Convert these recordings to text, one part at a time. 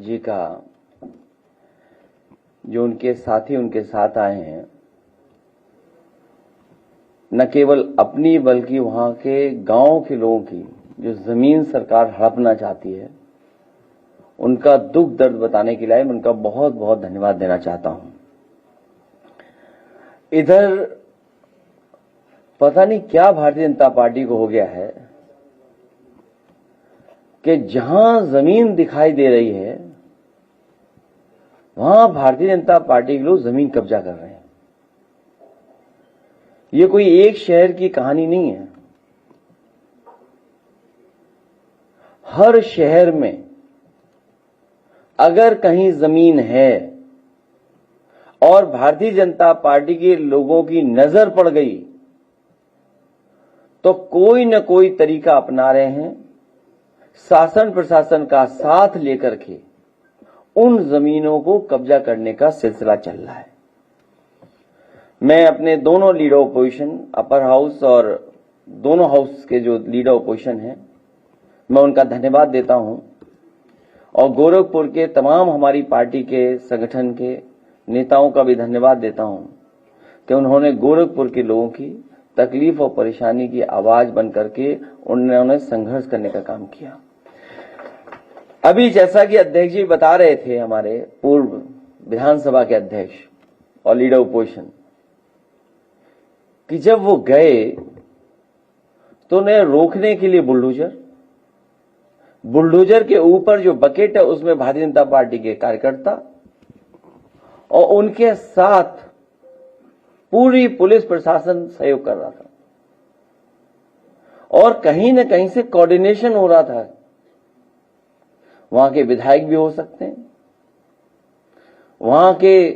जी का जो उनके साथी उनके साथ आए हैं, न केवल अपनी बल्कि वहां के गांव के लोगों की जो जमीन सरकार हड़पना चाहती है, उनका दुख दर्द बताने के लिए मैं उनका बहुत बहुत धन्यवाद देना चाहता हूं। इधर पता नहीं क्या भारतीय जनता पार्टी को हो गया है कि जहां जमीन दिखाई दे रही है वहां भारतीय जनता पार्टी के लोग जमीन कब्जा कर रहे हैं। ये कोई एक शहर की कहानी नहीं है। हर शहर में अगर कहीं जमीन है और भारतीय जनता पार्टी के लोगों की नजर पड़ गई तो कोई न कोई तरीका अपना रहे हैं शासन प्रशासन का साथ लेकर के उन जमीनों को कब्जा करने का सिलसिला चल रहा है। मैं अपने दोनों लीडर ऑपोजिशन, अपर हाउस और दोनों हाउस के जो लीडर ऑपोजिशन हैं, मैं उनका धन्यवाद देता हूं और गोरखपुर के तमाम हमारी पार्टी के संगठन के नेताओं का भी धन्यवाद देता हूं कि उन्होंने गोरखपुर के लोगों की तकलीफ और परेशानी की आवाज बन करके उन्होंने संघर्ष करने का काम किया। अभी जैसा कि अध्यक्ष जी बता रहे थे, हमारे पूर्व विधानसभा के अध्यक्ष और लीडर ऑपोजिशन, कि जब वो गए तो उन्हें रोकने के लिए बुलडोजर के ऊपर जो बकेट है उसमें भारतीय जनता पार्टी के कार्यकर्ता और उनके साथ पूरी पुलिस प्रशासन सहयोग कर रहा था और कहीं न कहीं से कोऑर्डिनेशन हो रहा था। वहां के विधायक भी हो सकते हैं, वहां के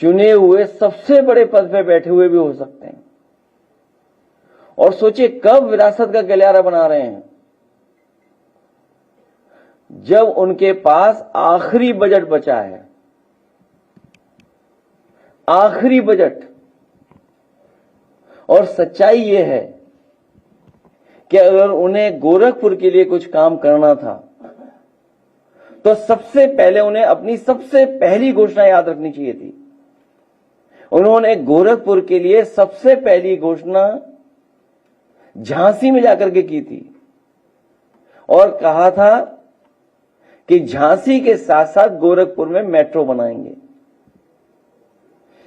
चुने हुए सबसे बड़े पद पे बैठे हुए भी हो सकते हैं। और सोचिए कब विरासत का गलियारा बना रहे हैं, जब उनके पास आखिरी बजट बचा है, आखिरी बजट। और सच्चाई यह है कि अगर उन्हें गोरखपुर के लिए कुछ काम करना था तो सबसे पहले उन्हें अपनी सबसे पहली घोषणा याद रखनी चाहिए थी। उन्होंने गोरखपुर के लिए सबसे पहली घोषणा झांसी में जाकर के की थी और कहा था कि झांसी के साथ साथ गोरखपुर में मेट्रो बनाएंगे।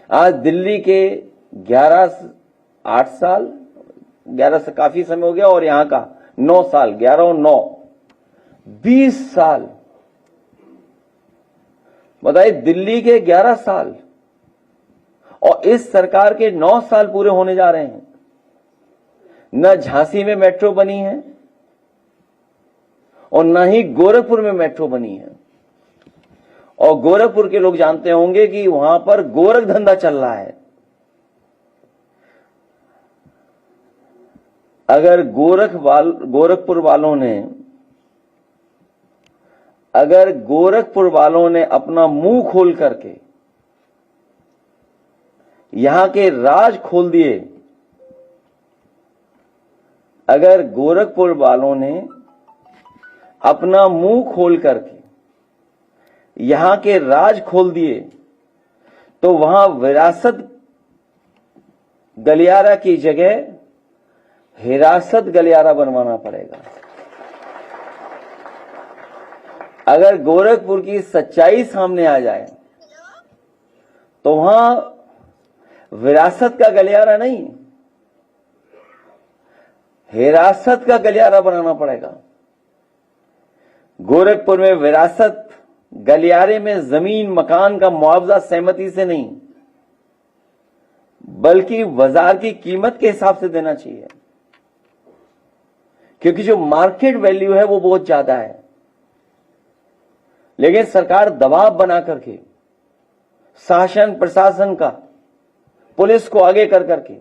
आज दिल्ली के 8 साल, 11 से काफी समय हो गया और यहां का 9 साल, 11 और 9, 20 साल। बताइए, दिल्ली के 11 साल और इस सरकार के 9 साल पूरे होने जा रहे हैं। न झांसी में मेट्रो बनी है और न ही गोरखपुर में मेट्रो बनी है। और गोरखपुर के लोग जानते होंगे कि वहां पर गोरख धंधा चल रहा है। अगर गोरखपुर वालों ने अपना मुंह खोल करके यहां के राज खोल दिए, अगर गोरखपुर वालों ने अपना मुंह खोल करके यहां के राज खोल दिए तो वहां विरासत गलियारा की जगह हिरासत गलियारा बनवाना पड़ेगा। अगर गोरखपुर की सच्चाई सामने आ जाए तो वहां विरासत का गलियारा नहीं, हिरासत का गलियारा बनाना पड़ेगा। गोरखपुर में विरासत गलियारे में जमीन मकान का मुआवजा सहमति से नहीं बल्कि बाजार की कीमत के हिसाब से देना चाहिए, क्योंकि जो मार्केट वैल्यू है वो बहुत ज्यादा है। लेकिन सरकार दबाव बना करके शासन प्रशासन का, पुलिस को आगे कर करके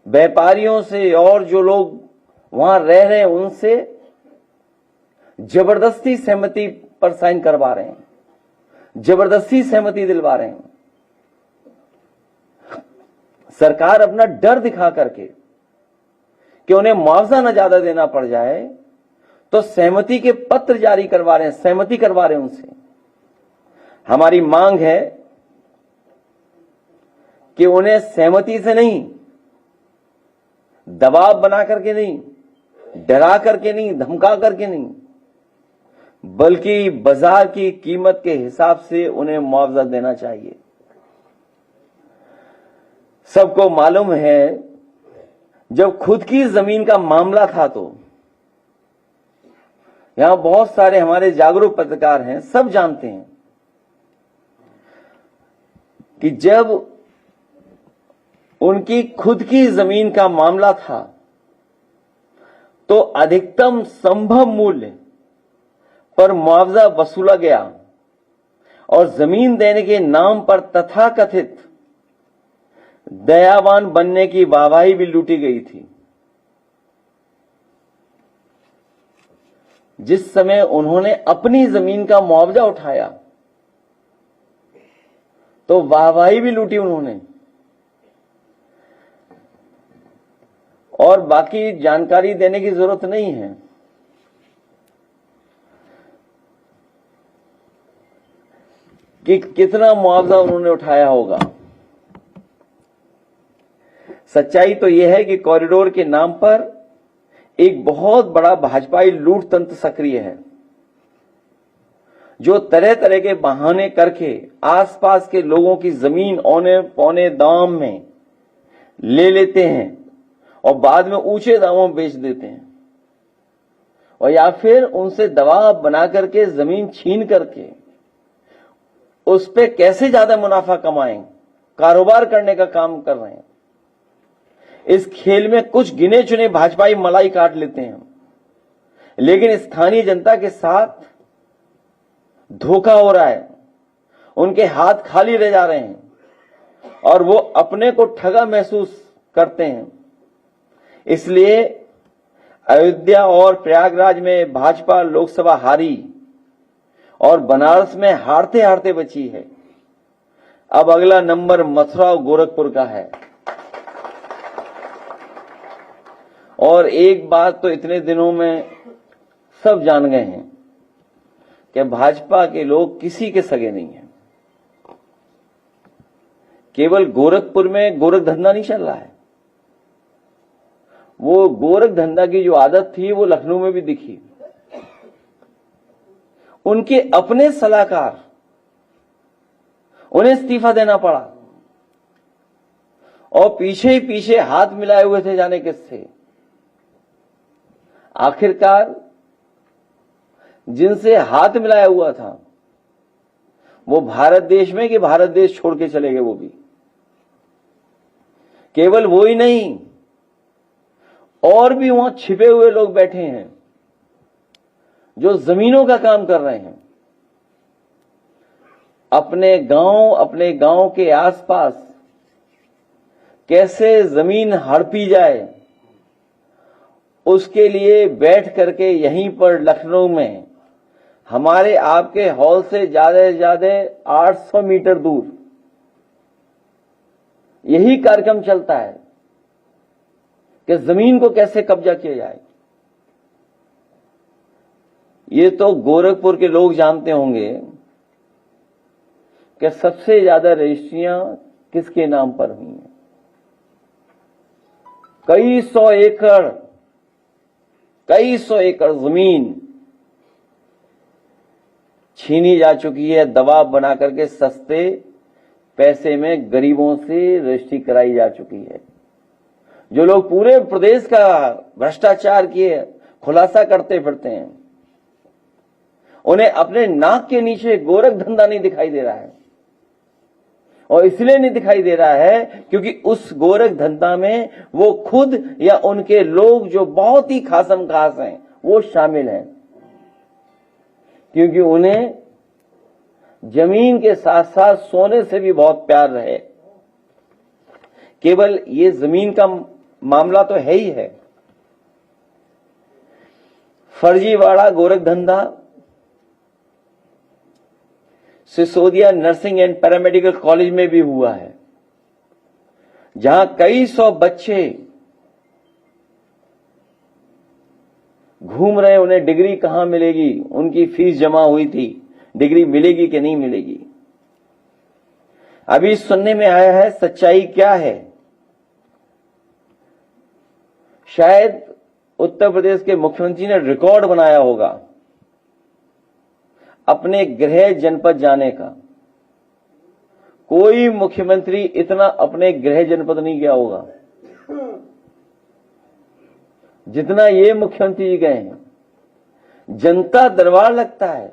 व्यापारियों से और जो लोग वहां रह रहे हैं उनसे जबरदस्ती सहमति पर साइन करवा रहे हैं, जबरदस्ती सहमति दिलवा रहे हैं। सरकार अपना डर दिखा करके कि उन्हें मुआवजा न ज्यादा देना पड़ जाए तो सहमति के पत्र जारी करवा रहे हैं, सहमति करवा रहे हैं उनसे। हमारी मांग है कि उन्हें सहमति से नहीं, दबाव बना करके नहीं, डरा करके नहीं, धमका करके नहीं, बल्कि बाजार की कीमत के हिसाब से उन्हें मुआवजा देना चाहिए। सबको मालूम है जब खुद की जमीन का मामला था तो यहां बहुत सारे हमारे जागरूक पत्रकार हैं, सब जानते हैं कि जब उनकी खुद की जमीन का मामला था तो अधिकतम संभव मूल्य पर मुआवजा वसूला गया और जमीन देने के नाम पर तथाकथित दयावान बनने की वाहवाही भी लूटी गई थी। जिस समय उन्होंने अपनी जमीन का मुआवजा उठाया तो वाहवाही भी लूटी उन्होंने। और बाकी जानकारी देने की जरूरत नहीं है। कि कितना मुआवजा उन्होंने उठाया होगा। सच्चाई तो यह है कि कॉरिडोर के नाम पर एक बहुत बड़ा भाजपाई लूट तंत्र सक्रिय है, जो तरह तरह के बहाने करके आसपास के लोगों की जमीन औने पौने दाम में ले लेते हैं और बाद में ऊंचे दामों में बेच देते हैं, और या फिर उनसे दबाव बना करके जमीन छीन करके उस पे कैसे ज्यादा मुनाफा कमाएं, कारोबार करने का काम कर रहे हैं। इस खेल में कुछ गिने चुने भाजपाई मलाई काट लेते हैं, लेकिन स्थानीय जनता के साथ धोखा हो रहा है। उनके हाथ खाली रह जा रहे हैं और वो अपने को ठगा महसूस करते हैं। इसलिए अयोध्या और प्रयागराज में भाजपा लोकसभा हारी और बनारस में हारते हारते बची है। अब अगला नंबर मथुरा और गोरखपुर का है। और एक बात तो इतने दिनों में सब जान गए हैं कि भाजपा के लोग किसी के सगे नहीं हैं। केवल गोरखपुर में गोरख धंधा नहीं चल रहा है, वो गोरख धंधा की जो आदत थी वो लखनऊ में भी दिखी। उनके अपने सलाहकार, उन्हें इस्तीफा देना पड़ा और पीछे ही पीछे हाथ मिलाए हुए थे जाने किससे। आखिरकार जिनसे हाथ मिलाया हुआ था वो भारत देश में कि भारत देश छोड़ के चले गए। वो भी केवल वो ही नहीं, और भी वहां छिपे हुए लोग बैठे हैं जो जमीनों का काम कर रहे हैं। अपने गांव के आसपास कैसे जमीन हड़पी जाए उसके लिए बैठ करके यहीं पर लखनऊ में हमारे आपके हॉल से ज्यादा 800 मीटर दूर यही कार्यक्रम चलता है कि जमीन को कैसे कब्जा किया जाए। ये तो गोरखपुर के लोग जानते होंगे कि सबसे ज्यादा रजिस्ट्रियां किसके नाम पर हुई हैं। कई सौ एकड़ जमीन छीनी जा चुकी है, दबाव बना करके सस्ते पैसे में गरीबों से रजिस्ट्री कराई जा चुकी है। जो लोग पूरे प्रदेश का भ्रष्टाचार किए खुलासा करते फिरते हैं, उन्हें अपने नाक के नीचे गोरख धंधा नहीं दिखाई दे रहा है। और इसलिए नहीं दिखाई दे रहा है क्योंकि उस गोरख धंधा में वो खुद या उनके लोग जो बहुत ही खासम खास हैं वो शामिल हैं, क्योंकि उन्हें जमीन के साथ साथ सोने से भी बहुत प्यार रहे। केवल ये जमीन का मामला तो है ही है, फर्जीवाड़ा गोरख धंधा Sisodia nursing and paramedical college में भी हुआ है, जहां कई सौ बच्चे घूम रहे, उन्हें डिग्री कहां मिलेगी, उनकी फीस जमा हुई थी, डिग्री मिलेगी कि नहीं मिलेगी। अभी सुनने में आया है, सच्चाई क्या है, शायद उत्तर प्रदेश के मुख्यमंत्री ने रिकॉर्ड बनाया होगा अपने गृह जनपद जाने का। कोई मुख्यमंत्री इतना अपने गृह जनपद नहीं गया होगा जितना ये मुख्यमंत्री जी गए हैं। जनता दरबार लगता है,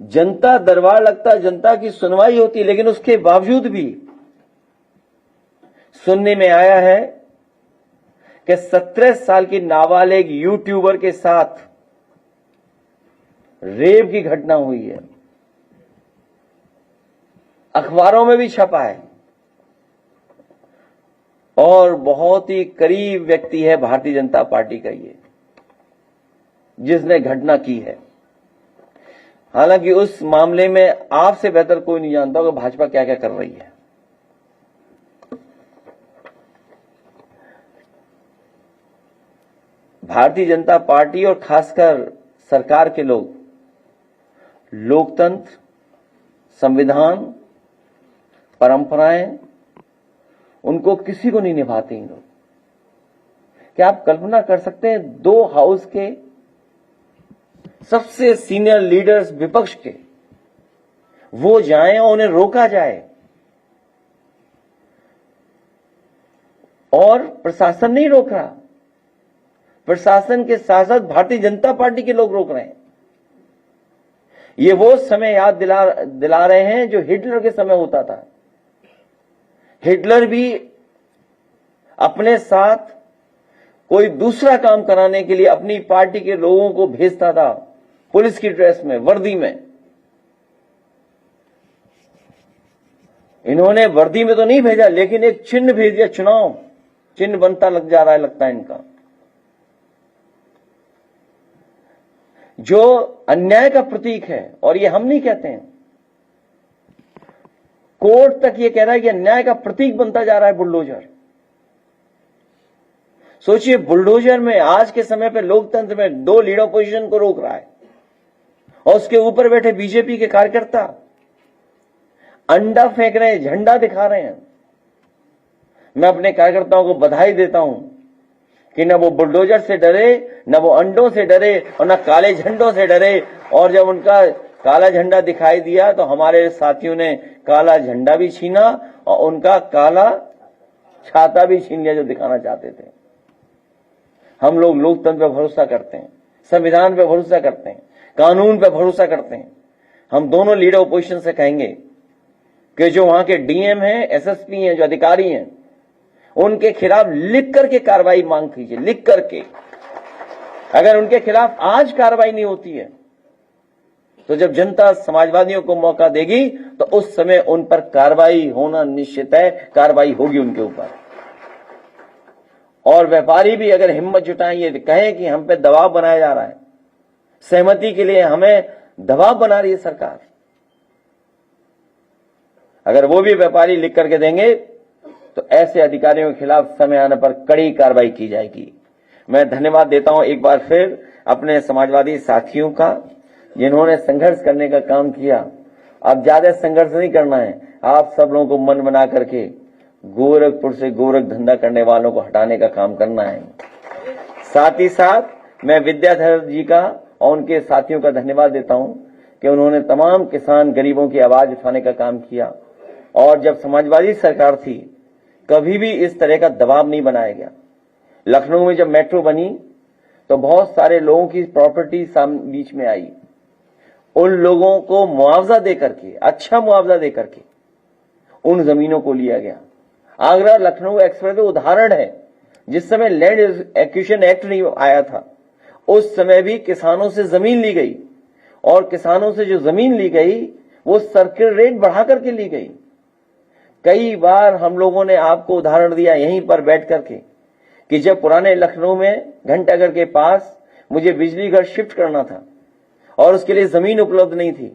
जनता दरबार लगता है, जनता की सुनवाई होती है, लेकिन उसके बावजूद भी सुनने में आया है कि 17 साल की नाबालिग यूट्यूबर के साथ रेप की घटना हुई है। अखबारों में भी छपा है और बहुत ही करीब व्यक्ति है भारतीय जनता पार्टी का ये, जिसने घटना की है। हालांकि उस मामले में आपसे बेहतर कोई नहीं जानता कि भाजपा क्या क्या कर रही है। भारतीय जनता पार्टी और खासकर सरकार के लोग लोकतंत्र, संविधान, परंपराएं, उनको किसी को नहीं निभाते इन लोग। क्या आप कल्पना कर सकते हैं, 2 हाउस के सबसे सीनियर लीडर्स विपक्ष के वो जाएं और उन्हें रोका जाए, और प्रशासन नहीं रोक रहा, प्रशासन के साथ साथ भारतीय जनता पार्टी के लोग रोक रहे हैं। ये वो समय याद दिला रहे हैं जो हिटलर के समय होता था। हिटलर भी अपने साथ कोई दूसरा काम कराने के लिए अपनी पार्टी के लोगों को भेजता था, पुलिस की ड्रेस में, वर्दी में। इन्होंने वर्दी में तो नहीं भेजा, लेकिन एक चिन्ह भेज दिया, चुनाव चिन्ह बनता लग जा रहा है लगता है इनका, जो अन्याय का प्रतीक है। और ये हम नहीं कहते हैं, कोर्ट तक ये कह रहा है कि अन्याय का प्रतीक बनता जा रहा है बुलडोजर। सोचिए, बुलडोजर में आज के समय पे लोकतंत्र में 2 लीडर पोजीशन को रोक रहा है, और उसके ऊपर बैठे बीजेपी के कार्यकर्ता अंडा फेंक रहे हैं, झंडा दिखा रहे हैं। मैं अपने कार्यकर्ताओं को बधाई देता हूं कि न वो बुलडोजर से डरे, न वो अंडों से डरे, और न काले झंडों से डरे। और जब उनका काला झंडा दिखाई दिया तो हमारे साथियों ने काला झंडा भी छीना और उनका काला छाता भी छीन लिया जो दिखाना चाहते थे। हम लोग लोकतंत्र पर भरोसा करते हैं, संविधान पर भरोसा करते हैं, कानून पर भरोसा करते हैं। हम दोनों लीडर ओपोजिशन से कहेंगे कि जो वहां के डीएम हैं, एसएसपी हैं, जो अधिकारी हैं, उनके खिलाफ लिख करके कार्रवाई मांग कीजिए, लिख करके। अगर उनके खिलाफ आज कार्रवाई नहीं होती है तो जब जनता समाजवादियों को मौका देगी तो उस समय उन पर कार्रवाई होना निश्चित है, कार्रवाई होगी उनके ऊपर। और व्यापारी भी अगर हिम्मत जुटाएं, ये कहें कि हम पे दबाव बनाया जा रहा है, सहमति के लिए हमें दबाव बना रही है सरकार, अगर वो भी व्यापारी लिख करके देंगे तो ऐसे अधिकारियों के खिलाफ समय आने पर कड़ी कार्रवाई की जाएगी। मैं धन्यवाद देता हूं एक बार फिर अपने समाजवादी साथियों का, जिन्होंने संघर्ष करने का काम किया। अब ज्यादा संघर्ष नहीं करना है, आप सब लोगों को मन बना करके गोरखपुर से गोरख धंधा करने वालों को हटाने का काम करना है। साथ ही साथ मैं विद्याधर जी का और उनके साथियों का धन्यवाद देता हूं कि उन्होंने तमाम किसान गरीबों की आवाज उठाने का काम किया। और जब समाजवादी सरकार थी कभी भी इस तरह का दबाव नहीं बनाया गया। लखनऊ में जब मेट्रो बनी तो बहुत सारे लोगों की प्रॉपर्टी बीच में आई, उन लोगों को मुआवजा देकर के, अच्छा मुआवजा देकर के उन जमीनों को लिया गया। आगरा लखनऊ एक्सप्रेस उदाहरण है, जिस समय लैंड एक्विजिशन एक्ट नहीं आया था उस समय भी किसानों से जमीन ली गई, और किसानों से जो जमीन ली गई वो सर्किल रेट बढ़ा करके ली गई। कई बार हम लोगों ने आपको उदाहरण दिया यहीं पर बैठ करके कि जब पुराने लखनऊ में घंटाघर के पास मुझे बिजली घर शिफ्ट करना था और उसके लिए जमीन उपलब्ध नहीं थी,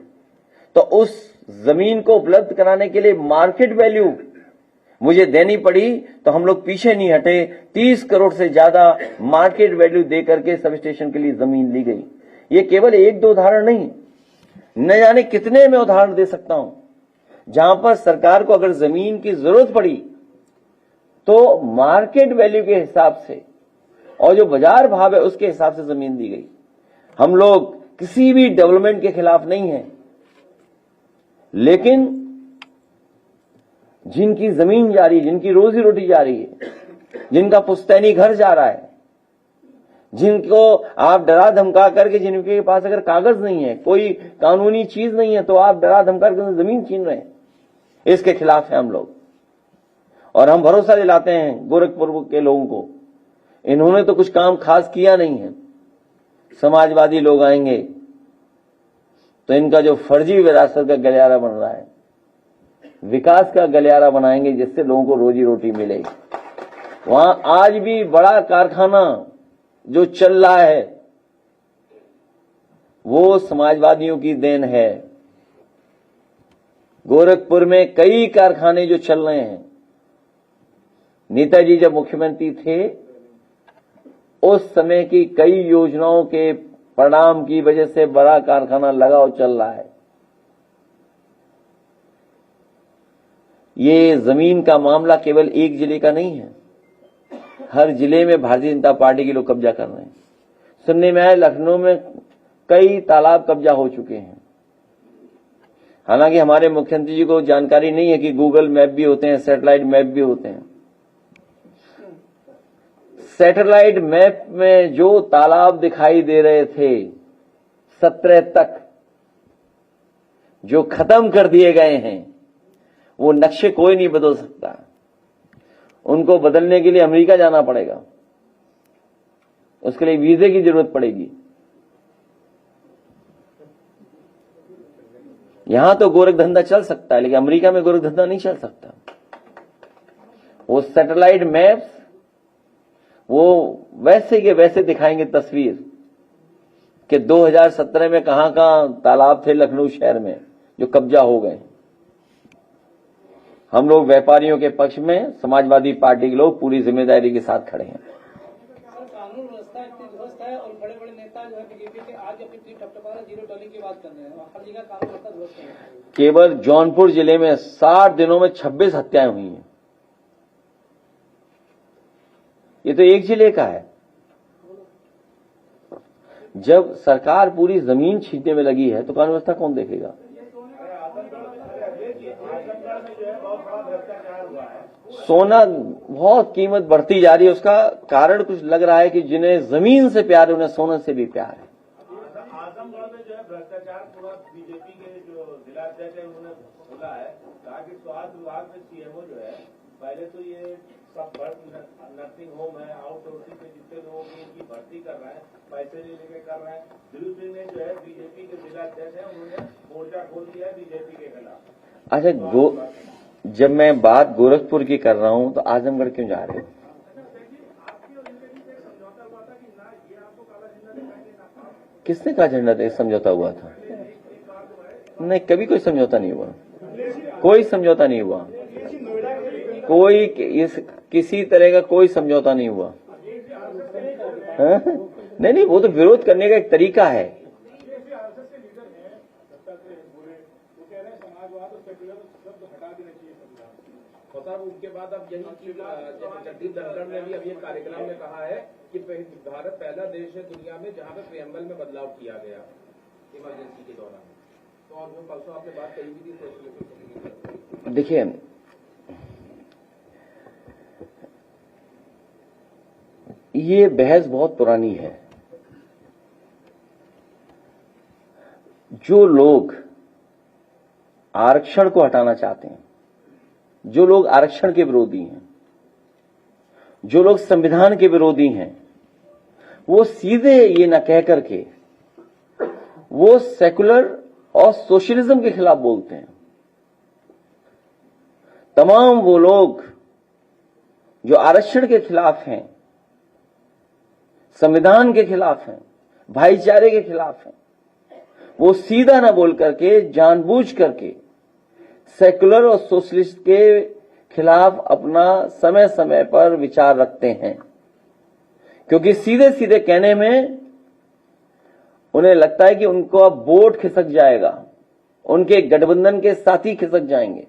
तो उस जमीन को उपलब्ध कराने के लिए मार्केट वैल्यू मुझे देनी पड़ी तो हम लोग पीछे नहीं हटे। 30 करोड़ से ज्यादा मार्केट वैल्यू दे करके सब स्टेशन के लिए जमीन ली गई। ये केवल एक दो उदाहरण नहीं, न जाने कितने मैं उदाहरण दे सकता हूं जहां पर सरकार को अगर जमीन की जरूरत पड़ी तो मार्केट वैल्यू के हिसाब से और जो बाजार भाव है उसके हिसाब से जमीन दी गई। हम लोग किसी भी डेवलपमेंट के खिलाफ नहीं है, लेकिन जिनकी जमीन जा रही है, जिनकी रोजी रोटी जा रही है, जिनका पुश्तैनी घर जा रहा है, जिनको आप डरा धमका करके, जिनके पास अगर कागज नहीं है, कोई कानूनी चीज नहीं है, तो आप डरा धमका करके जमीन छीन रहे हैं, इसके खिलाफ है हम लोग। और हम भरोसा दिलाते हैं गोरखपुर के लोगों को, इन्होंने तो कुछ काम खास किया नहीं है। समाजवादी लोग आएंगे तो इनका जो फर्जी विरासत का गलियारा बन रहा है, विकास का गलियारा बनाएंगे जिससे लोगों को रोजी रोटी मिलेगी। वहां आज भी बड़ा कारखाना जो चल रहा है वो समाजवादियों की देन है। गोरखपुर में कई कारखाने जो चल रहे हैं, नेताजी जब मुख्यमंत्री थे उस समय की कई योजनाओं के परिणाम की वजह से बड़ा कारखाना लगा और चल रहा है। ये जमीन का मामला केवल एक जिले का नहीं है, हर जिले में भारतीय जनता पार्टी के लोग कब्जा कर रहे हैं। सुनने में आया लखनऊ में कई तालाब कब्जा हो चुके हैं। हालांकि हमारे मुख्यमंत्री जी को जानकारी नहीं है कि गूगल मैप भी होते हैं, सैटेलाइट मैप भी होते हैं। सैटेलाइट मैप में जो तालाब दिखाई दे रहे थे 17 तक, जो खत्म कर दिए गए हैं, वो नक्शे कोई नहीं बदल सकता। उनको बदलने के लिए अमेरिका जाना पड़ेगा, उसके लिए वीजे की जरूरत पड़ेगी। यहां तो गोरख धंधा चल सकता है, लेकिन अमेरिका में गोरख धंधा नहीं चल सकता। वो सैटेलाइट मैप्स वो वैसे के वैसे दिखाएंगे तस्वीर कि 2017 में कहां कहां तालाब थे लखनऊ शहर में जो कब्जा हो गए। हम लोग व्यापारियों के पक्ष में, समाजवादी पार्टी के लोग पूरी जिम्मेदारी के साथ खड़े हैं। कानून व्यवस्था इतनी दुरुस्त है और बड़े बड़े नेता जो है बीजेपी के आज अपनी टपटपा जीरो टॉलरेंस की बात कर रहे हैं, हर जगह कानून व्यवस्था दुरुस्त है। केवल जौनपुर जिले में 60 दिनों में 26 हत्याएं हुई हैं। ये तो एक जिले का है। जब सरकार पूरी जमीन छीनने में लगी है तो कानून व्यवस्था कौन देखेगा? सोना बहुत कीमत बढ़ती जा रही है, उसका कारण कुछ लग रहा है कि जिन्हें जमीन से प्यार है उन्हें सोने से भी प्यार है। आजमगढ़ में जो है भ्रष्टाचार पूरा बीजेपी के जो जिलाध्यक्ष है उन्होंने बोला है, कहा कि स्वास्थ्य विभाग में सीएमओ जो है, पहले तो ये सब नर्सिंग होम है, आउटसोर्सिंग पे जितने लोगों की इनकी भर्ती कर रहा है, पैसे ले लेके कर रहा है। दिलीप सिंह ने जो है बीजेपी के जिलाध्यक्ष है, उन्होंने मोर्चा खोल दिया है बीजेपी के खिलाफ। अच्छा, जब मैं बात गोरखपुर की कर रहा हूं तो आजमगढ़ क्यों जा रहे हो? किसने कहा झंडा दे समझौता हुआ था? नहीं, कभी कोई समझौता नहीं हुआ, कोई समझौता नहीं हुआ, कोई किसी तरह का कोई समझौता नहीं हुआ। नहीं नहीं, वो तो विरोध करने का एक तरीका है। उनके बाद अब यही जगदीप धनखड़ ने भी अभी एक कार्यक्रम में कहा है कि भारत पहला देश है दुनिया में जहां पे प्रेम्बल में बदलाव किया गया इमरजेंसी के दौरान। तो और वो परसों आपने बात कही भी थी। देखिए, ये बहस बहुत पुरानी है। जो लोग आरक्षण को हटाना चाहते हैं, जो लोग आरक्षण के विरोधी हैं, जो लोग संविधान के विरोधी हैं, वो सीधे ये न कह करके वो सेकुलर और सोशलिज्म के खिलाफ बोलते हैं। तमाम वो लोग जो आरक्षण के खिलाफ हैं, संविधान के खिलाफ हैं, भाईचारे के खिलाफ हैं, वो सीधा ना बोल करके जानबूझ करके सेकुलर और सोशलिस्ट के खिलाफ अपना समय समय पर विचार रखते हैं, क्योंकि सीधे सीधे कहने में उन्हें लगता है कि उनको अब वोट खिसक जाएगा, उनके गठबंधन के साथी खिसक जाएंगे।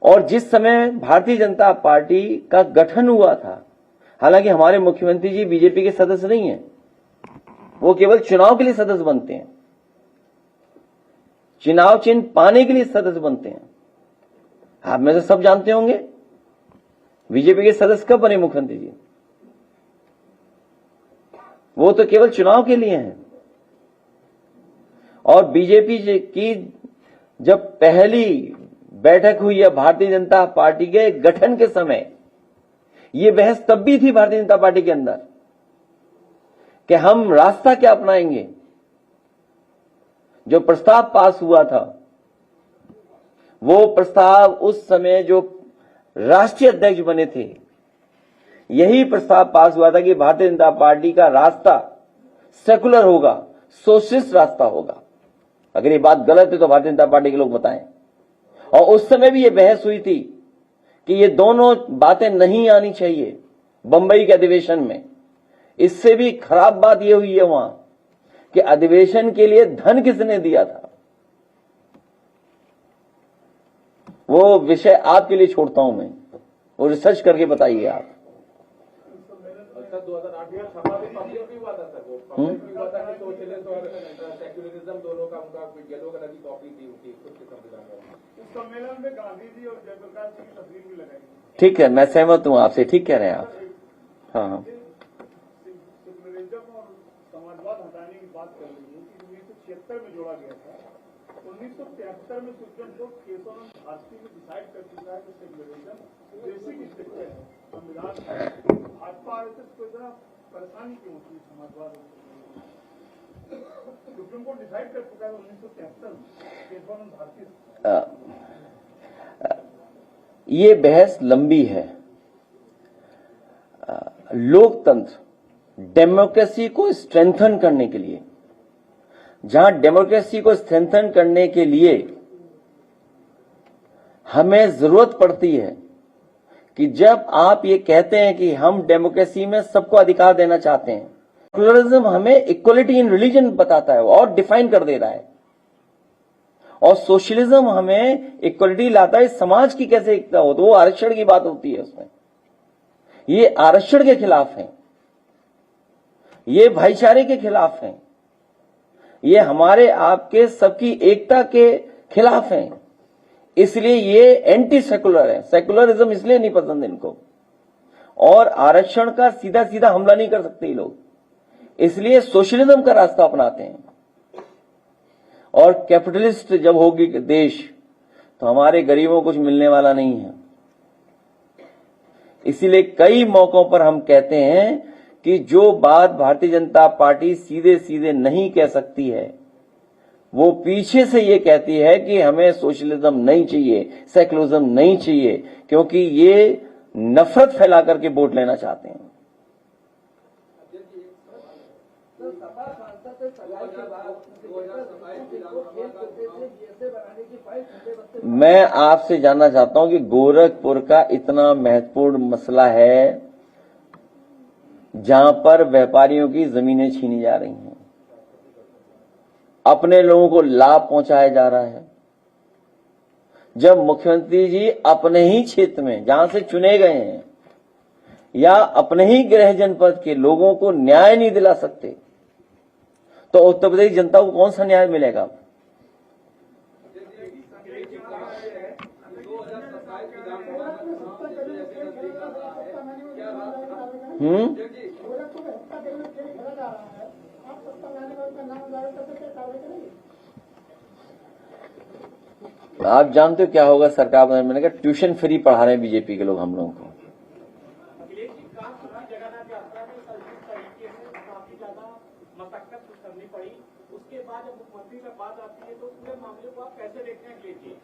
और जिस समय भारतीय जनता पार्टी का गठन हुआ था, हालांकि हमारे मुख्यमंत्री जी बीजेपी के सदस्य नहीं हैं, वो केवल चुनाव के लिए सदस्य बनते हैं, चुनाव चिन्ह पाने के लिए सदस्य बनते हैं। आप में से सब जानते होंगे बीजेपी के सदस्य कब बने मुख्यमंत्री जी? वो तो केवल चुनाव के लिए हैं। और बीजेपी की जब पहली बैठक हुई है भारतीय जनता पार्टी के गठन के समय, ये बहस तब भी थी भारतीय जनता पार्टी के अंदर कि हम रास्ता क्या अपनाएंगे। जो प्रस्ताव पास हुआ था, वो प्रस्ताव उस समय जो राष्ट्रीय अध्यक्ष बने थे, यही प्रस्ताव पास हुआ था कि भारतीय जनता पार्टी का रास्ता सेकुलर होगा, सोशलिस्ट रास्ता होगा। अगर ये बात गलत है तो भारतीय जनता पार्टी के लोग बताएं। और उस समय भी ये बहस हुई थी कि ये दोनों बातें नहीं आनी चाहिए बंबई के अधिवेशन में। इससे भी खराब बात ये हुई है वहां कि अधिवेशन के लिए धन किसने दिया था, वो विषय आपके लिए छोड़ता हूं मैं, वो रिसर्च करके बताइए आप। 2008 में छपा भी पब्लिक भी हुआ था सर, वो पब्लिक भी हुआ था कि सोशलिस्ट और सेक्युलरिज्म दोनों का उनका येलो कलर की कॉपी थी उनकी खुद के संविधान में। इस सम्मेलन में गांधी जी और जयप्रकाश जी की तस्वीर भी लगाई। ठीक है, मैं सहमत हूं आपसे, ठीक कह रहे हैं आप। हाँ, सेक्युलरिज्म और समाजवाद हटाने की बात कर रही है कि 1976 में जोड़ा गया था। 1973 में सुप्रीम कोर्ट केसों में भारतीय में डिसाइड कर चुका है कि सेक्युलरिज्म बेसिक स्ट्रक्चर है संविधान। भाजपा आरएसएस को इतना परेशानी क्यों होती है समाजवाद? सुप्रीम कोर्ट डिसाइड कर चुका है 1973 में केसों में भारतीय। ये बहस लंबी है। लोकतंत्र डेमोक्रेसी को स्ट्रेंथन करने के लिए, जहां डेमोक्रेसी को स्ट्रेंथन करने के लिए हमें जरूरत पड़ती है कि जब आप ये कहते हैं कि हम डेमोक्रेसी में सबको अधिकार देना चाहते हैं, सेक्युलरिज्म हमें इक्वलिटी इन रिलीजन बताता है और डिफाइन कर दे रहा है, और सोशलिज्म हमें इक्वलिटी लाता है समाज की कैसे एकता हो, तो वो आरक्षण की बात होती है उसमें। ये आरक्षण के खिलाफ है, ये भाईचारे के खिलाफ है, ये हमारे आपके सबकी एकता के खिलाफ है। इसलिए ये एंटी सेकुलर है। सेकुलरिज्म इसलिए नहीं पसंद इनको, और आरक्षण का सीधा सीधा हमला नहीं कर सकते लोग, इसलिए सोशलिज्म का रास्ता अपनाते हैं। और कैपिटलिस्ट जब होगी देश, तो हमारे गरीबों को कुछ मिलने वाला नहीं है। इसीलिए कई मौकों पर हम कहते हैं कि जो बात भारतीय जनता पार्टी सीधे सीधे नहीं कह सकती है, वो पीछे से ये कहती है कि हमें सोशलिज्म नहीं चाहिए, सेकुलरिज्म नहीं चाहिए, क्योंकि ये नफरत फैला करके वोट लेना चाहते हैं। मैं आपसे जानना चाहता हूं कि गोरखपुर का इतना महत्वपूर्ण मसला है जहां पर व्यापारियों की जमीनें छीनी जा रही हैं, अपने लोगों को लाभ पहुंचाया जा रहा है, जब मुख्यमंत्री जी अपने ही क्षेत्र में जहां से चुने गए हैं या अपने ही गृह जनपद के लोगों को न्याय नहीं दिला सकते, तो उत्तर प्रदेश जनता को कौन सा न्याय मिलेगा? आप जानते हो क्या होगा सरकार में? मैंने कहा ट्यूशन फ्री पढ़ा रहे हैं बीजेपी के लोग हम लोगों को। उसके बाद जब मुख्यमंत्री में बात आती है तो पूरे मामले को आप कैसे देखते हैं?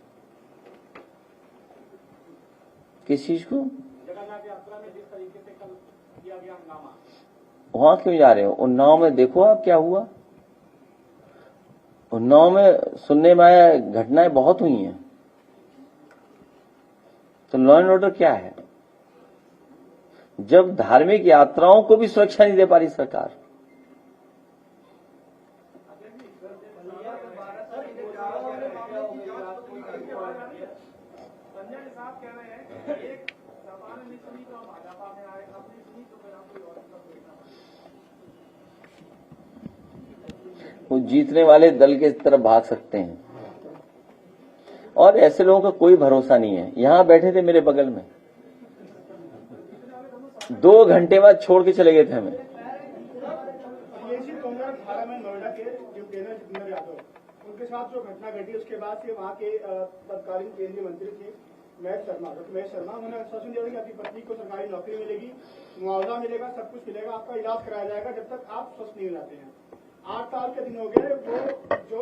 किस चीज को? जगन्नाथ यात्रा में जिस तरीके से कल किया गया हंगामा, वहां क्यों जा रहे हो? उन्नाव में देखो आप क्या हुआ। उन्नाव में सुनने में आया घटनाएं बहुत हुई हैं। तो लॉ एंड ऑर्डर क्या है? जब धार्मिक यात्राओं को भी सुरक्षा नहीं दे पा रही सरकार, वो जीतने वाले दल के तरफ भाग सकते हैं और ऐसे लोगों का कोई भरोसा नहीं है। यहां बैठे थे मेरे बगल में, 2 घंटे बाद छोड़ के चले गए थे हमें। नोएडा के जो केंद्र यादव, उनके साथ जो घटना घटी उसके बाद से वहाँ के तत्कालीन केंद्रीय मंत्री थे महेश शर्मा, उन्होंने आश्वासन दिया कि आपकी पत्नी को सरकारी नौकरी मिलेगी, मुआवजा मिलेगा, सब कुछ मिलेगा, आपका इलाज कराया जाएगा जब तक आप स्वस्थ नहीं हो जाते हैं। 8 साल के दिन हो गए, वो जो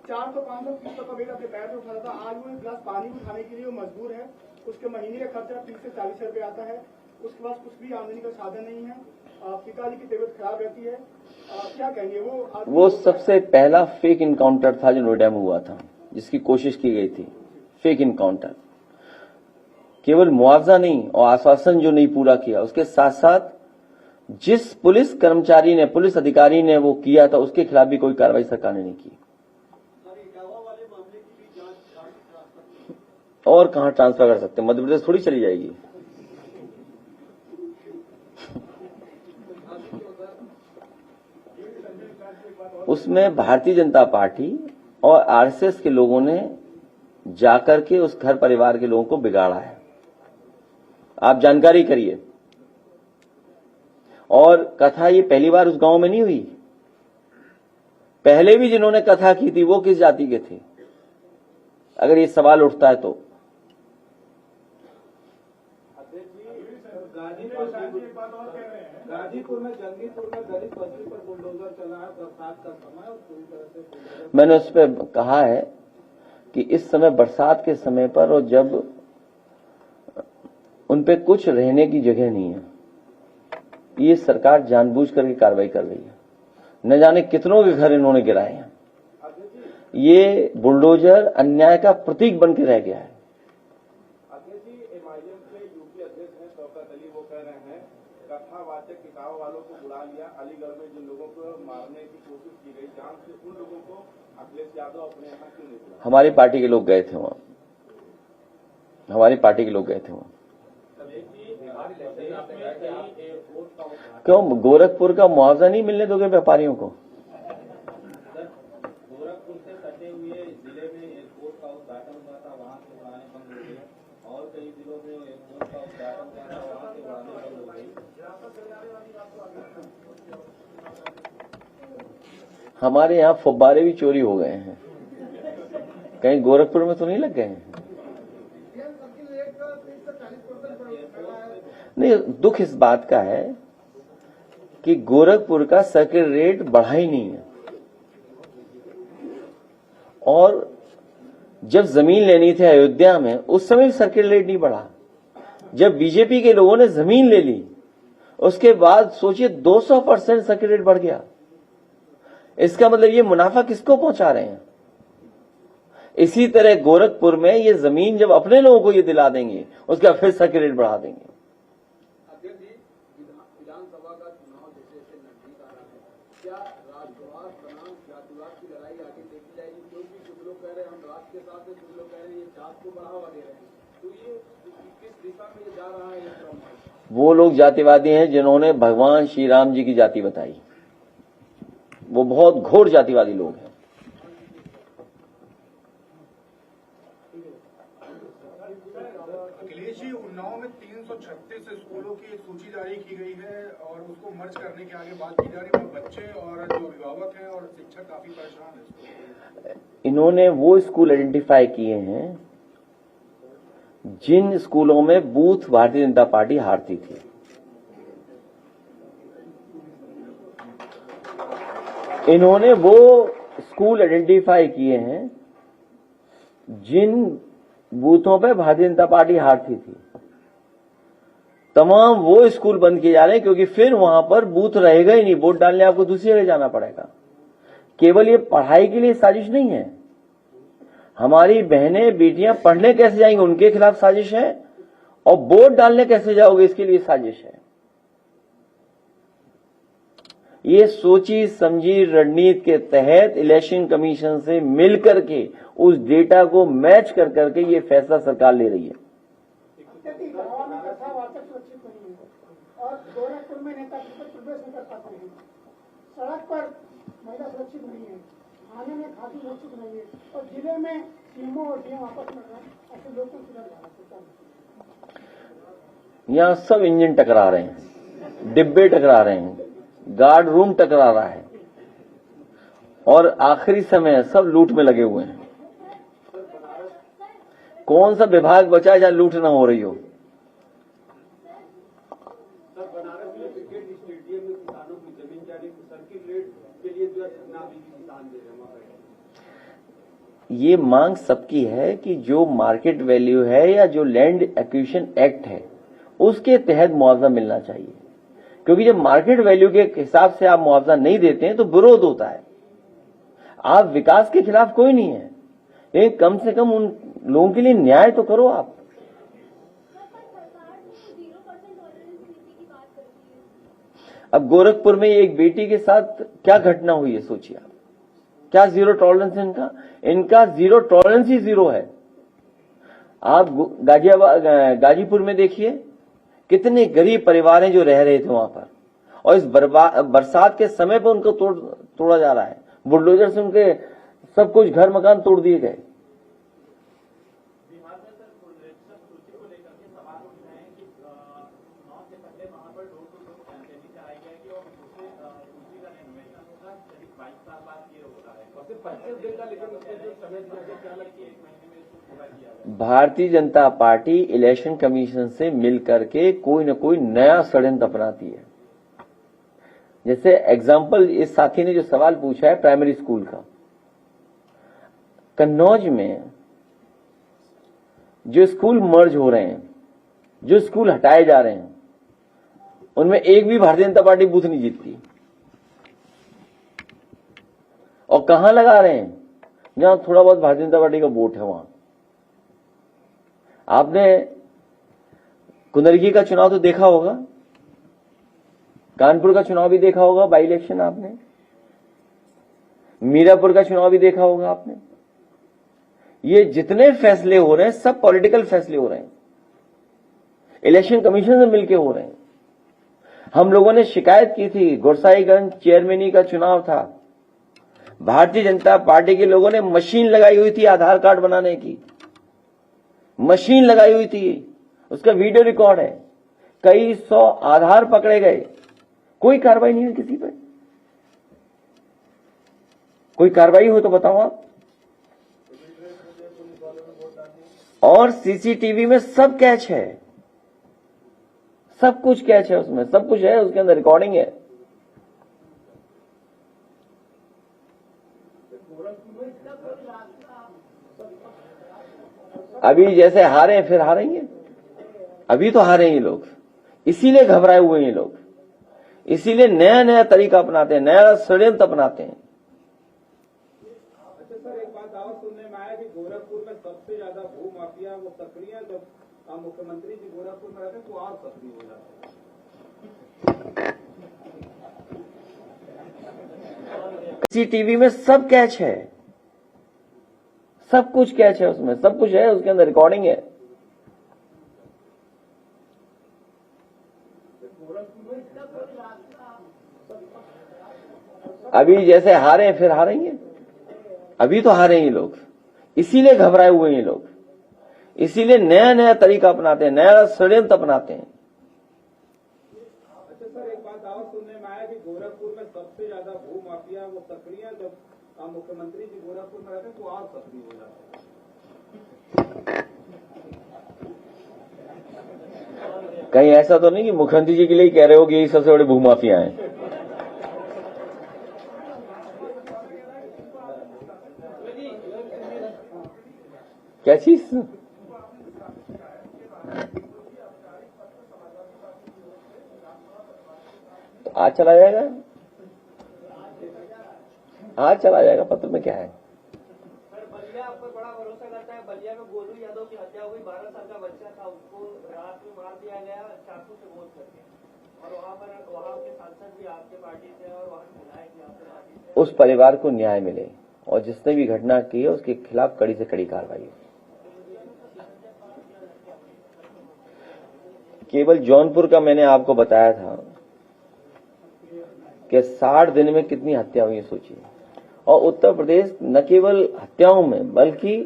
400-500 का वेट अपने पैर से उठाता था, आज वो एक गिलास पानी भी खाने के लिए वो मजबूर है। उसके महीने का खर्चा 30 से 40 रुपए आता है, उसके पास कुछ भी आमदनी का साधन नहीं है, पिताजी की तबीयत खराब रहती है। क्या कहेंगे? वो सबसे पहला फेक इनकाउंटर था जो नोएडा में हुआ था, जिसकी कोशिश की गई थी। फेक इनकाउंटर, केवल मुआवजा नहीं और आश्वासन जो नहीं पूरा किया, उसके साथ साथ जिस पुलिस कर्मचारी ने, पुलिस अधिकारी ने वो किया था, उसके खिलाफ भी कोई कार्रवाई सरकार ने नहीं की। और कहां ट्रांसफर कर सकते? मध्य प्रदेश थोड़ी चली जाएगी। उसमें भारतीय जनता पार्टी और आरएसएस के लोगों ने जाकर के उस घर परिवार के लोगों को बिगाड़ा है। आप जानकारी करिए। और कथा ये पहली बार उस गांव में नहीं हुई, पहले भी जिन्होंने कथा की थी वो किस जाति के थे, अगर ये सवाल उठता है तो। गाजीपुर में जंगीपुर में दलित बस्ती पर बुलडोजर चला है, बरसात का समय और पूरी तरह से। मैंने उस पर कहा है कि इस समय बरसात के समय पर, और जब उन पे कुछ रहने की जगह नहीं है, ये सरकार जानबूझ करके कार्रवाई कर रही है। न जाने कितनों के घर इन्होंने गिराए हैं। ये बुलडोजर अन्याय का प्रतीक बन के रह गया है। कथावाचक किताब वालों को बुला लिया, अलीगढ़ में जिन लोगों को मारने की कोशिश की गई, जान से उन लोगों को अखिलेश यादव अपने यहाँ क्यों नहीं बुलाया? हमारी पार्टी के लोग गए थे वहां, हमारी पार्टी के लोग गए थे वहां। क्यों गोरखपुर का मुआवजा नहीं मिलने दोगे व्यापारियों को? गोरखपुर से सटे हुए जिले में एयरपोर्ट का उद्घाटन हुआ था, वहां से उड़ाने बंद हो गई, और कई जिलों में एयरपोर्ट का उद्घाटन हुआ था, वहां से उड़ाने बंद हो गई। हमारे यहाँ फुब्बारे भी चोरी हो गए हैं, कहीं गोरखपुर में तो नहीं लग गए हैं? नहीं, दुख इस बात का है कि गोरखपुर का सर्किट रेट बढ़ा ही नहीं है। और जब जमीन लेनी थी अयोध्या में, उस समय भी सर्किट रेट नहीं बढ़ा। जब बीजेपी के लोगों ने जमीन ले ली, उसके बाद सोचिए 200% सर्किट रेट बढ़ गया। इसका मतलब ये मुनाफा किसको पहुंचा रहे हैं? इसी तरह गोरखपुर में ये जमीन जब अपने लोगों को ये दिला देंगे, उसके बाद फिर सर्किट रेट बढ़ा देंगे। विधानसभा का चुनाव जैसे नजदीक आ रहा है, क्या राष्ट्रवाद बनाम जातिवाद की लड़ाई आगे देखी जाएगी? क्योंकि कुछ लोग कह रहे हैं हम राष्ट्र के साथ हैं, कुछ लोग कह रहे हैं ये जात को बढ़ावा दे रहे हैं, तो ये किस दिशा में ये जा रहा है? ये क्रम वो लोग जातिवादी हैं जिन्होंने भगवान श्री राम जी की जाति बताई, वो बहुत घोर जातिवादी लोग हैं। अखिलेश जी, उन्नाव में 336 स्कूलों की एक सूची जारी की गई है और उसको मर्ज करने के आगे बात की जा रही है। बच्चे और जो अभिभावक हैं और शिक्षक काफी परेशान हैं। इन्होंने वो स्कूल आइडेंटिफाई किए हैं जिन स्कूलों में बूथ भारतीय जनता पार्टी हारती थी। इन्होंने वो स्कूल आइडेंटिफाई किए हैं जिन बूथों पे भारतीय जनता पार्टी हारती थी। तमाम वो स्कूल बंद किए जा रहे हैं क्योंकि फिर वहां पर बूथ रहेगा ही नहीं, वोट डालने आपको दूसरी जगह जाना पड़ेगा। केवल ये पढ़ाई के लिए साजिश नहीं है। हमारी बहनें बेटियां पढ़ने कैसे जाएंगी, उनके खिलाफ साजिश है, और वोट डालने कैसे जाओगे इसके लिए साजिश है। ये सोची समझी रणनीति के तहत इलेक्शन कमीशन से मिलकर के उस डेटा को मैच कर करके ये फैसला सरकार ले रही है। और गोरखपुर में नेता प्रवेश नहीं कर पाते हैं, सड़क पर महिला सुरक्षित नहीं है, थाने में खाती सुरक्षित नहीं है, और जिले में सीएमओ और डीएम आपस में ऐसे लोग को सुधर जा रहे। यहाँ सब इंजन टकरा रहे हैं, डिब्बे टकरा रहे हैं, गार्ड रूम टकरा रहा है, और आखिरी समय सब लूट में लगे हुए हैं। कौन सा विभाग बचा है जहां लूट ना हो रही हो। बनारस में क्रिकेट स्टेडियम में किसानों की जमीन जाने की सर्किट रेट के लिए जो है नामी किसान दे रहे हैं। ये मांग सबकी है कि जो मार्केट वैल्यू है या जो लैंड एक्विजिशन एक्ट है उसके तहत मुआवजा मिलना चाहिए, क्योंकि जब मार्केट वैल्यू के हिसाब से आप मुआवजा नहीं देते हैं तो विरोध होता है। आप विकास के खिलाफ कोई नहीं है, लेकिन कम से कम उन लोगों के लिए न्याय तो करो आप। अब गोरखपुर में एक बेटी के साथ क्या घटना हुई है सोचिए आप, क्या जीरो टॉलरेंस है इनका जीरो टॉलरेंस ही जीरो है। आप गाजीपुर में देखिए कितने गरीब परिवार हैं जो रह रहे थे वहां पर, और इस बरसात के समय पर उनको तोड़ा जा रहा है, बुलडोजर से उनके सब कुछ घर मकान तोड़ दिए गए। Bharatiya Janata party election commission से मिलकर के कोई न कोई नया षड्यंत्र अपनाती है। जैसे एग्जाम्पल इस साथी ने जो सवाल पूछा है प्राइमरी स्कूल का, कन्नौज में जो स्कूल मर्ज हो रहे हैं, जो स्कूल हटाए जा रहे हैं, उनमें एक भी भारतीय जनता पार्टी बूथ नहीं जीतती। और कहां लगा रहे हैं जहां थोड़ा बहुत भारतीय जनता पार्टी का वोट है वहां। आपने कुंदरगी का चुनाव तो देखा होगा, कानपुर का चुनाव भी देखा होगा, बाई इलेक्शन आपने, मीरापुर का चुनाव भी देखा होगा आपने। ये जितने फैसले हो रहे हैं सब पॉलिटिकल फैसले हो रहे हैं, इलेक्शन कमीशन से मिलके हो रहे हैं। हम लोगों ने शिकायत की थी, गोरसाईगंज चेयरमैनी का चुनाव था, भारतीय जनता पार्टी के लोगों ने मशीन लगाई हुई थी आधार कार्ड बनाने की, मशीन लगाई हुई थी, उसका वीडियो रिकॉर्ड है, कई 100 आधार पकड़े गए, कोई कार्रवाई नहीं हुई किसी पर। कोई कार्रवाई हो तो बताओ आप। और सीसीटीवी में सब कैच है, सब कुछ कैच है, उसमें सब कुछ है, उसके अंदर रिकॉर्डिंग है। अभी जैसे हारे फिर हारेंगे, अभी तो हारे ये लोग, इसीलिए घबराए हुए हैं ये लोग, इसीलिए नया नया तरीका अपनाते हैं, नया षड्यंत्र अपनाते हैं। अच्छा सर, एक बात और सुनने में आया कि गोरखपुर में सबसे ज्यादा भू माफिया वो सक्रिय है, जब मुख्यमंत्री जी गोरखपुर में रहते हैं तो और सक्रिय हो जाते हैं। सीसीटीवी में सब कैच है, सब कुछ कैच है, उसमें सब कुछ है, उसके अंदर रिकॉर्डिंग है। अभी जैसे हारे फिर हारेंगे, अभी तो हारे ये लोग, इसीलिए घबराए हुए हैं ये लोग, इसीलिए नया नया तरीका अपनाते हैं, नया षड्यंत्र अपनाते हैं। अच्छा सर, एक बात और सुनने में आया कि गोरखपुर में सबसे ज्यादा भू माफिया वो सक्रिय है, जब मुख्यमंत्री जी गोरखपुर में रहते हैं तो और सक्रिय हो जाते हैं। कहीं ऐसा तो नहीं कि मुख्यमंत्री जी के लिए कह रहे हो कि यही सबसे बड़े भूमाफिया हैं। क्या चीज? तो आज चला जाएगा, आज चला जाएगा, पत्र में क्या है। सर बलिया आप पर बड़ा भरोसा गया चाकू से वोट करके, और वहाँ के सांसद भी आपके पार्टी से और वहाँ के विधायक भी आपके पार्टी से। उस परिवार को न्याय मिले और जिसने भी घटना की है उसके खिलाफ कड़ी से कड़ी कार्रवाई हो। केवल जौनपुर का मैंने आपको बताया था कि 60 दिन में कितनी हत्या हुई सोचिए। और उत्तर प्रदेश न केवल हत्याओं में बल्कि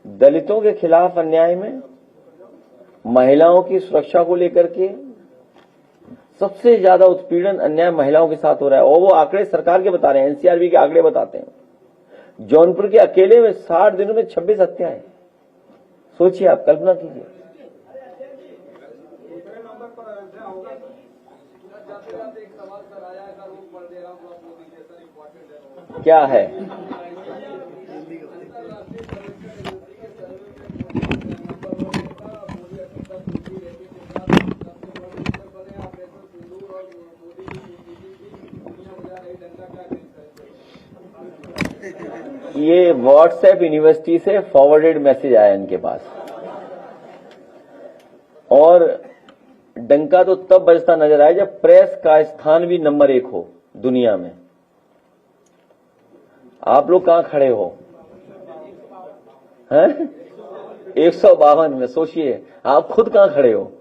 दलितों के खिलाफ अन्याय में, महिलाओं की सुरक्षा को लेकर के सबसे ज्यादा उत्पीड़न अन्याय महिलाओं के साथ हो रहा है। और वो आंकड़े सरकार के बता रहे हैं, एनसीआरबी के आंकड़े बताते हैं। जौनपुर के अकेले में 60 दिनों में 26 हत्याएं। सोचिए, आप कल्पना कीजिए। दूसरे नंबर पर अयोध्या होगा। जाते जाते एक सवाल सर आया है, सर वो पढ़ दे रहा हूँ, आप वो दीजिए सर, इम्पोर्टेंट है। क्या है? ये व्हाट्सएप यूनिवर्सिटी से फॉरवर्डेड मैसेज आया इनके पास। और डंका तो तब बजता नजर आया जब प्रेस का स्थान भी नंबर 1 हो दुनिया में। आप लोग कहां खड़े हो? हैं? 152 में। सोचिए आप खुद कहां खड़े हो?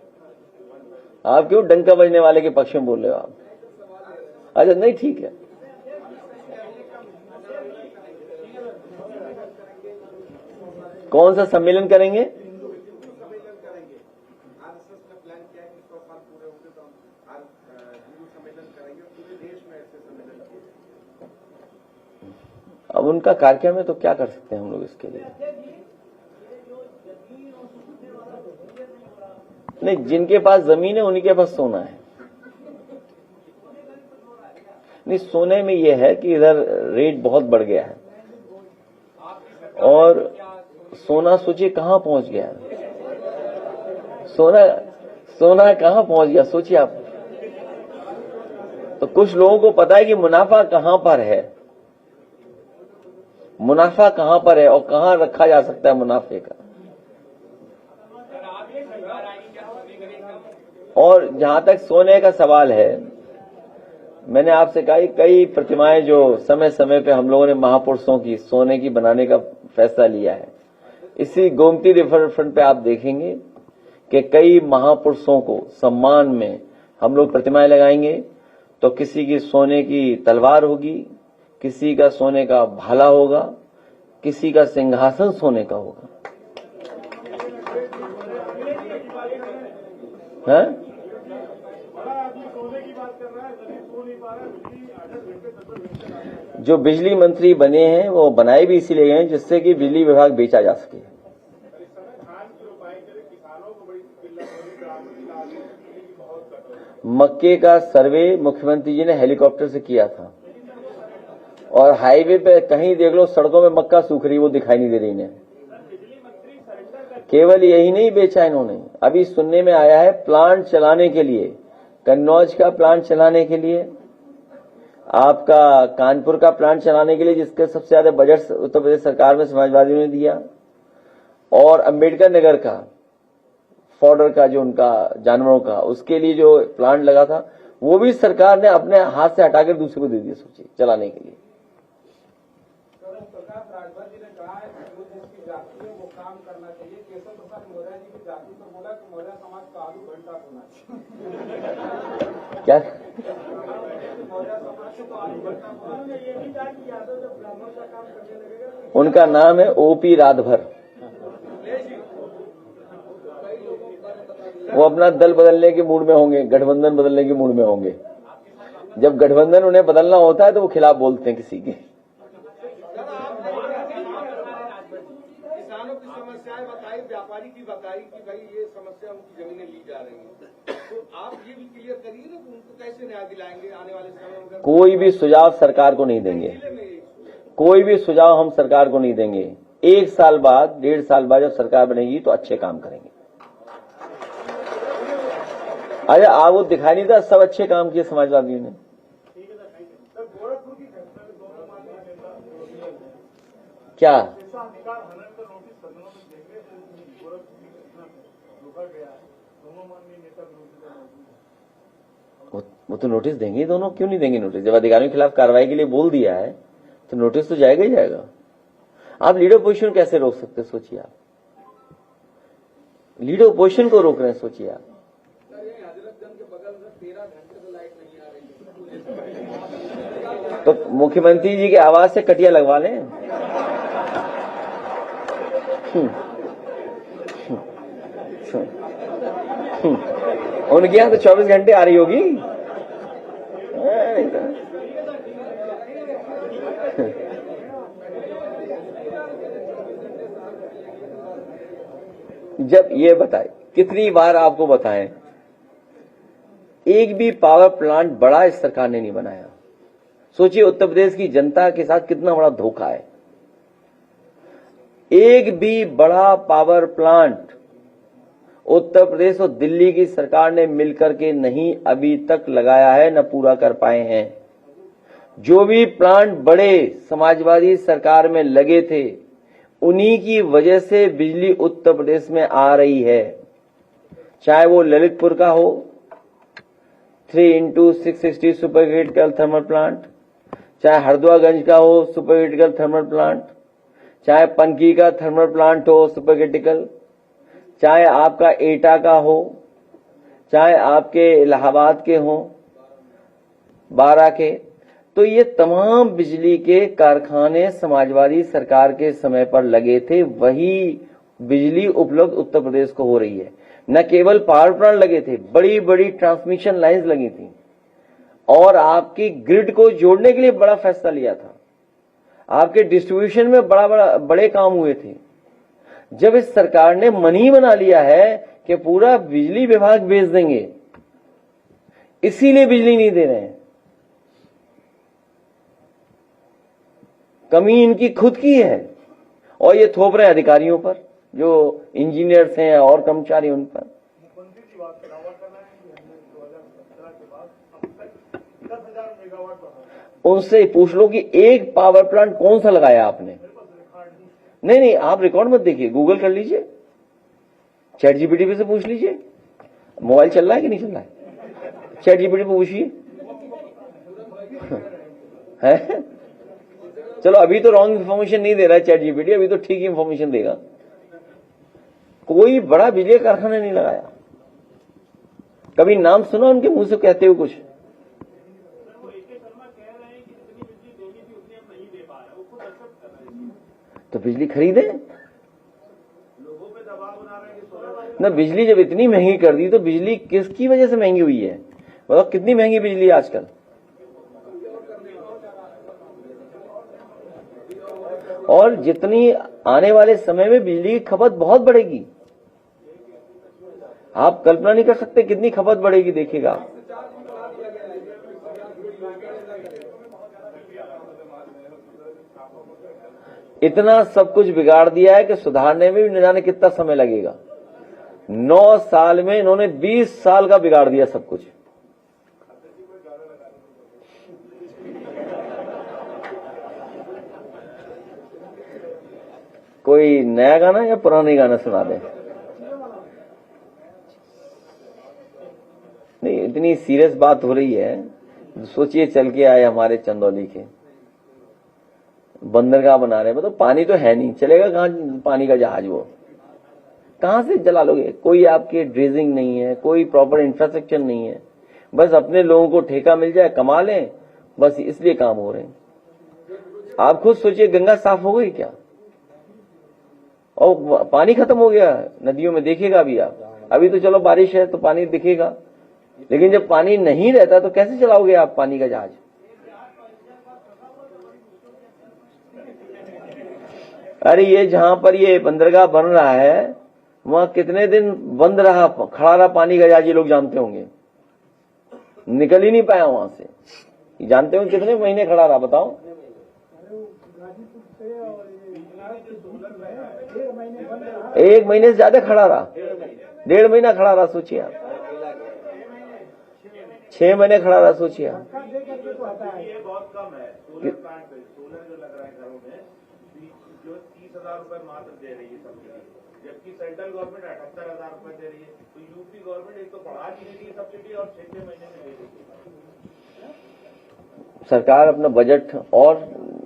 आप क्यों डंका बजने वाले के पक्ष में बोल रहे हो आप? अच्छा, नहीं, ठीक है। कौन सा सम्मेलन करेंगे? आरएसएस ने प्लान किया है कि 100 साल पूरे होंगे तो हम हिंदू सम्मेलन करेंगे, पूरे देश में ऐसे सम्मेलन किए। अब उनका कार्यक्रम है तो क्या कर सकते हैं हम लोग इसके लिए? नहीं, जिनके पास जमीन है उन्हीं के पास सोना है। नहीं, सोने में यह है कि इधर रेट बहुत बढ़ गया है और सोना सोचिए कहां पहुंच गया है। सोना कहां पहुंच गया सोचिए आप। तो कुछ लोगों को पता है कि मुनाफा कहां पर है, मुनाफा कहां पर है और कहां रखा जा सकता है मुनाफे का। और जहां तक सोने का सवाल है, मैंने आपसे कहा कई प्रतिमाएं जो समय समय पे हम लोगों ने महापुरुषों की सोने की बनाने का फैसला लिया है। इसी गोमती रिवर फ्रंट पे आप देखेंगे कि कई महापुरुषों को सम्मान में हम लोग प्रतिमाएं लगाएंगे। तो किसी की सोने की तलवार होगी, किसी का सोने का भाला होगा, किसी का सिंहासन सोने का होगा। हैं? जो बिजली मंत्री बने हैं वो बनाए भी इसीलिए गए हैं जिससे कि बिजली विभाग बेचा जा सके। मक्के का सर्वे मुख्यमंत्री जी ने हेलीकॉप्टर से किया था और हाईवे पे कहीं देख लो सड़कों में मक्का सूख रही, वो दिखाई नहीं दे रही इन्हें। केवल यही नहीं बेचा इन्होंने, अभी सुनने में आया है प्लांट चलाने के लिए, कन्नौज का प्लांट चलाने के लिए, आपका कानपुर का प्लांट चलाने के लिए जिसके सबसे ज्यादा बजट उत्तर प्रदेश सरकार में समाजवादियों ने दिया, और अंबेडकर नगर का फॉर्डर का जो उनका जानवरों का उसके लिए जो प्लांट लगा था वो भी सरकार ने अपने हाथ से हटाकर दूसरे को दे दिया सोचिए चलाने के लिए। प्रकाश राजभर जी ने कहा है कि जो जिसकी जाति है वो काम करना चाहिए। केशव प्रसाद मौर्य जी की जाति पर बोला कि मौर्य समाज का आलू घंटा होना चाहिए। क्या? मौर्य समाज से तो आलू घंटा होना। ये भी कहा कि यादव जब ब्राह्मण का काम करने लगेगा। उनका नाम है ओपी राजभर। वो अपना दल बदलने के मूड में होंगे, गठबंधन बदलने के मूड में होंगे। जब गठबंधन उन्हें बदलना होता है तो वो खिलाफ बोलते हैं किसी के। किसानों की समस्याएं बताई, व्यापारी की बताई कि भाई ये समस्या उनकी जमीनें ली जा रही हैं, तो आप ये भी क्लियर करिए ना उनको कैसे न्याय दिलाएंगे आने वाले समय में। कोई भी सुझाव सरकार को नहीं देंगे, कोई भी सुझाव हम सरकार को नहीं देंगे। 1 साल बाद 1.5 साल बाद जब सरकार बनेगी तो अच्छे काम करेंगे। अरे आप वो दिखाई नहीं था, सब अच्छे काम किए समाजवादियों ने। क्या वो तो नोटिस देंगे दोनों, क्यों नहीं देंगे नोटिस? जब अधिकारियों के खिलाफ कार्रवाई के लिए बोल दिया है तो नोटिस तो जाएगा ही जाएगा। आप लीडर पोजीशन कैसे रोक सकते, सोचिए आप। लीडर पोजीशन को रोक रहे हैं, सोचिए आप। हजरतगंज के बगल में 13 घंटे से लाइट नहीं आ रही है। तो मुख्यमंत्री जी की आवाज से कटिया लगवा लें। उनके यहाँ तो 24 घंटे आ रही होगी। जब ये बताए, कितनी बार आपको बताएं, एक भी पावर प्लांट बड़ा इस सरकार ने नहीं बनाया। सोचिए उत्तर प्रदेश की जनता के साथ कितना बड़ा धोखा है। एक भी बड़ा पावर प्लांट उत्तर प्रदेश और दिल्ली की सरकार ने मिलकर के नहीं अभी तक लगाया है, न पूरा कर पाए हैं। जो भी प्लांट बड़े समाजवादी सरकार में लगे थे, उन्हीं की वजह से बिजली उत्तर प्रदेश में आ रही है। चाहे वो ललितपुर का हो 3x660 super critical thermal plant, चाहे हरदोईगंज का हो सुपर क्रिटिकल थर्मल प्लांट, चाहे पनकी का थर्मल प्लांट हो सुपर क्रिटिकल, चाहे आपका एटा का हो, चाहे आपके इलाहाबाद के हो 12 के, तो ये तमाम बिजली के कारखाने समाजवादी सरकार के समय पर लगे थे। वही बिजली उपलब्ध उत्तर प्रदेश को हो रही है। न केवल पावर प्लांट लगे थे, बड़ी बड़ी ट्रांसमिशन लाइंस लगी थी और आपकी ग्रिड को जोड़ने के लिए बड़ा फैसला लिया था। आपके डिस्ट्रीब्यूशन में बड़े काम हुए थे। जब इस सरकार ने मन ही बना लिया है कि पूरा बिजली विभाग बेच देंगे, इसीलिए बिजली नहीं दे रहे हैं। कमी इनकी खुद की है और ये थोप रहे हैं अधिकारियों पर, जो इंजीनियर्स हैं और कर्मचारी उन पर। मुख्यमंत्री की बात दावा कर रहे हैं कि हमने 2017 के बाद अब तक 10,000 मेगावाट बढ़ा। उनसे पूछ लो कि एक पावर प्लांट कौन सा लगाया आपने। नहीं, आप रिकॉर्ड मत देखिए, गूगल कर लीजिए, चैट जीपीटी पे से पूछ लीजिए। मोबाइल चल रहा है कि नहीं चल रहा है, चैट जीपीटी पे पूछिए। है चलो, अभी तो रॉन्ग इन्फॉर्मेशन नहीं दे रहा है चैट जीपीटी, अभी तो ठीक इन्फॉर्मेशन देगा। कोई बड़ा बिजली कारखाना नहीं लगाया। कभी नाम सुना उनके मुंह से कहते हुए कुछ? तो बिजली खरीदे, लोगों पे दबाव बना रहे हैं कि सोलर ना। बिजली जब इतनी महंगी कर दी तो बिजली किसकी वजह से महंगी हुई है? मतलब कितनी महंगी बिजली है आजकल। और जितनी आने वाले समय में बिजली की खपत बहुत बढ़ेगी। आप कल्पना नहीं कर सकते कितनी खपत बढ़ेगी, देखिएगा। इतना सब कुछ बिगाड़ दिया है कि सुधारने में भी न जाने कितना समय लगेगा। 9 साल में इन्होंने 20 साल का बिगाड़ दिया सब कुछ। कोई नया गाना या पुराने गाना सुना दें? नहीं, इतनी सीरियस बात हो रही है। सोचिए, चल के आए हमारे चंदौली के, बंदरगाह बना रहे हैं, मतलब पानी तो है नहीं, चलेगा कहां पानी का जहाज? वो कहां से चला लोगे? कोई आपके ड्रेजिंग नहीं है, कोई प्रॉपर इंफ्रास्ट्रक्चर नहीं है। बस अपने लोगों को ठेका मिल जाए, कमा लें, बस इसलिए काम हो रहे हैं। आप खुद सोचिए, गंगा साफ हो गई क्या? और पानी खत्म हो गया नदियों में, देखिएगा अभी आप। अभी तो चलो बारिश है तो पानी दिखेगा, लेकिन जब पानी नहीं रहता तो कैसे चलाओगे आप पानी का जहाज? अरे ये जहां पर ये बंदरगाह बन रहा है, वहां कितने दिन बंद रहा, खड़ा रहा पानी का जहाज, ये लोग जानते होंगे। निकल ही नहीं पाया वहां से। जानते हो कितने महीने खड़ा रहा, बताओ? 1 महीने से ज्यादा खड़ा रहा, 1.5 महीना खड़ा रहा, सोचिए आप। 6 महीने खड़ा रहा, सोचिए आप। ये बहुत कम है। सोलर प्लांट पे सोलर जो लग रहा है घरों में, जो 30,000 रुपए मात्र दे रही है सबके लिए, जबकि सेंट्रल गवर्नमेंट 78,000 रुपए दे रही है। तो यूपी गवर्नमेंट एक तो बढ़ा नहीं रही है सब्सिडी और 6-6 महीने में दे देगी। सरकार अपना बजट और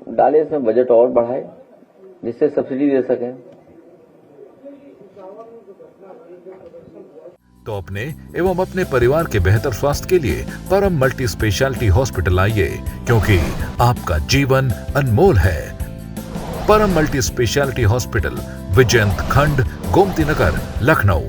डाले, इसमें बजट और बढ़ाए जिससे सब्सिडी दे सकें। तो अपने एवं अपने परिवार के बेहतर स्वास्थ्य के लिए परम मल्टी स्पेशलिटी हॉस्पिटल आइए, क्योंकि आपका जीवन अनमोल है। परम मल्टी स्पेशलिटी हॉस्पिटल, विजयंत खंड, गोमती नगर, लखनऊ।